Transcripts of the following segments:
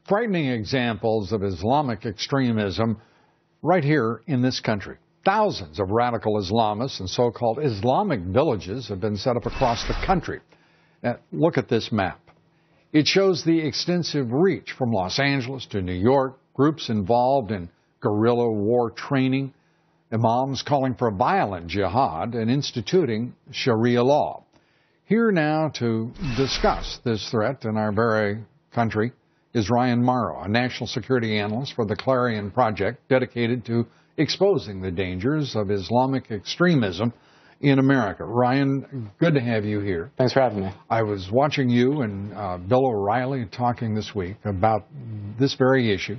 Frightening examples of Islamic extremism right here in this country. Thousands of radical Islamists and so-called Islamic villages have been set up across the country. Now, look at this map. It shows the extensive reach from Los Angeles to New York, groups involved in guerrilla war training, imams calling for violent jihad, and instituting Sharia law. Here now to discuss this threat in our very country is Mauro, a national security analyst for the Clarion project dedicated to exposing the dangers of Islamic extremism in America. Ryan, good to have you here. Thanks for having me. I was watching you and Bill O'Reilly talking this week about this very issue.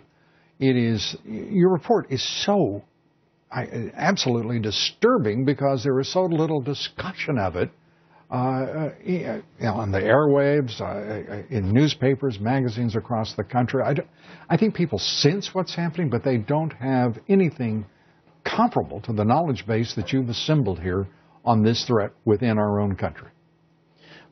Your report is so absolutely disturbing because there is so little discussion of it on the airwaves, in newspapers, magazines across the country. I think people sense what's happening, but they don't have anything comparable to the knowledge base that you've assembled here on this threat within our own country.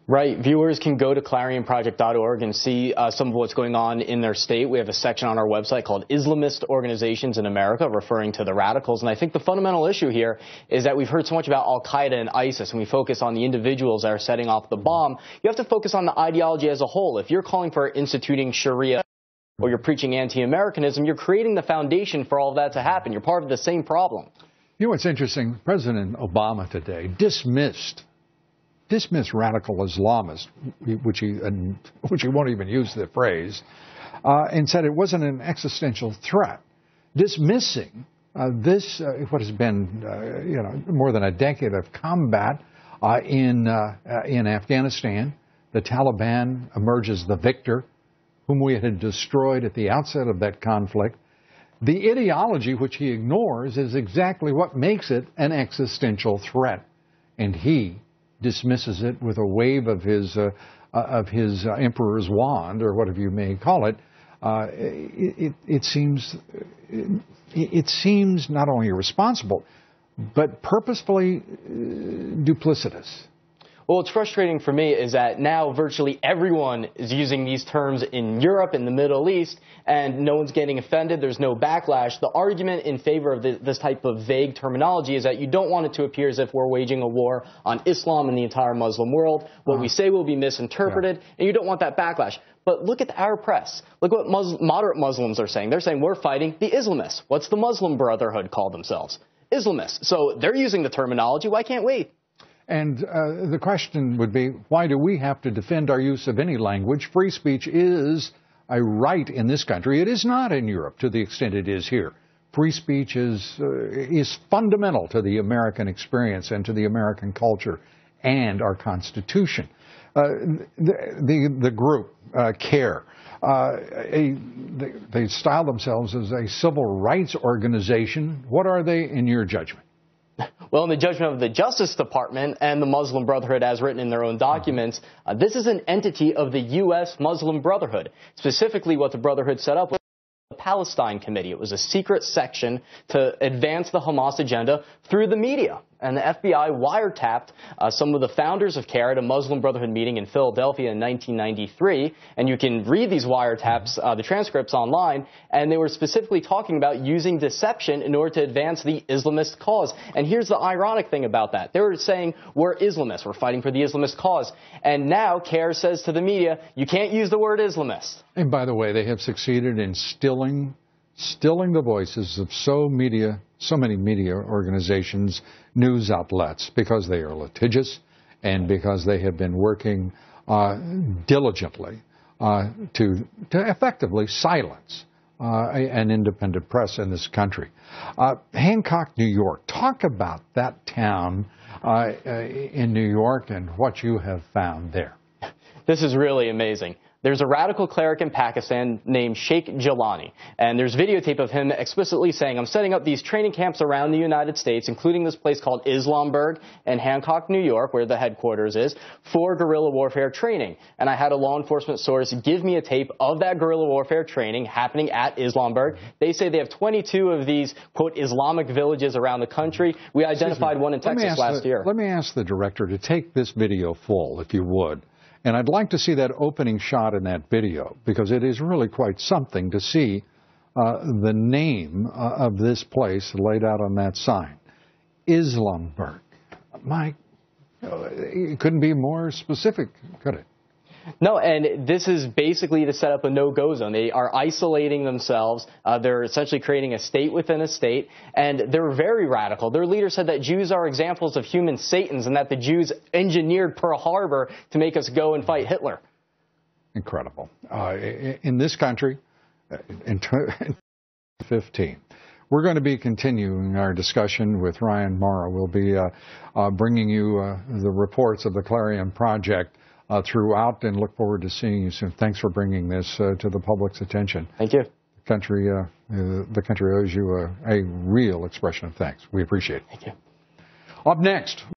Right. Viewers can go to clarionproject.org and see some of what's going on in their state. We have a section on our website called Islamist Organizations in America, referring to the radicals. And I think the fundamental issue here is that we've heard so much about Al-Qaeda and ISIS, and we focus on the individuals that are setting off the bomb. You have to focus on the ideology as a whole. If you're calling for instituting Sharia or you're preaching anti-Americanism, you're creating the foundation for all of that to happen. You're part of the same problem. You know what's interesting? President Obama today dismissed radical Islamists, which he won't even use the phrase, and said it wasn't an existential threat, dismissing what has been more than a decade of combat in Afghanistan. The Taliban emerges the victor, whom we had destroyed at the outset of that conflict. The ideology which he ignores is exactly what makes it an existential threat, and he dismisses it with a wave of his emperor's wand, or whatever you may call it. It seems not only irresponsible, but purposefully duplicitous. Well, what's frustrating for me is that now virtually everyone is using these terms in Europe, in the Middle East, and no one's getting offended. There's no backlash. The argument in favor of this type of vague terminology is that you don't want it to appear as if we're waging a war on Islam and the entire Muslim world. What we say will be misinterpreted, and you don't want that backlash. But look at our press. Look what moderate Muslims are saying. They're saying we're fighting the Islamists. What's the Muslim Brotherhood call themselves? Islamists. So they're using the terminology. Why can't we? And the question would be, why do we have to defend our use of any language? Free speech is a right in this country. It is not in Europe to the extent it is here. Free speech is fundamental to the American experience and to the American culture and our Constitution. The group, CAIR, they style themselves as a civil rights organization. What are they in your judgment? Well, in the judgment of the Justice Department and the Muslim Brotherhood as written in their own documents, this is an entity of the U.S. Muslim Brotherhood. Specifically, what the Brotherhood set up was the Palestine Committee. It was a secret section to advance the Hamas agenda through the media. And the FBI wiretapped some of the founders of CAIR at a Muslim Brotherhood meeting in Philadelphia in 1993. And you can read these wiretaps, the transcripts online. And they were specifically talking about using deception in order to advance the Islamist cause. And here's the ironic thing about that. They were saying, we're Islamists. We're fighting for the Islamist cause. And now CAIR says to the media, you can't use the word Islamist. And by the way, they have succeeded in stilling the voices of so many media organizations, news outlets, because they are litigious and because they have been working diligently to effectively silence an independent press in this country. Hancock, New York. Talk about that town in New York and what you have found there. This is really amazing. There's a radical cleric in Pakistan named Sheikh Jilani, and there's videotape of him explicitly saying, I'm setting up these training camps around the United States, including this place called Islamberg in Hancock, New York, where the headquarters is, for guerrilla warfare training. And I had a law enforcement source give me a tape of that guerrilla warfare training happening at Islamberg. They say they have 22 of these, quote, Islamic villages around the country. We identified one in Texas last year. Let me ask the director to take this video full, if you would, And I'd like to see that opening shot in that video, because it is really quite something to see the name of this place laid out on that sign. Islamberg. It couldn't be more specific, could it? No, and this is basically to set up a no-go zone. They are isolating themselves. They're essentially creating a state within a state, and they're very radical. Their leader said that Jews are examples of human Satans and that the Jews engineered Pearl Harbor to make us go and fight Hitler. Incredible. In this country, in 2015, we're going to be continuing our discussion with Ryan Mauro. We'll be bringing you the reports of the Clarion project throughout, and look forward to seeing you soon. Thanks for bringing this to the public's attention. Thank you. The country owes you a real expression of thanks. We appreciate it. Thank you. Up next.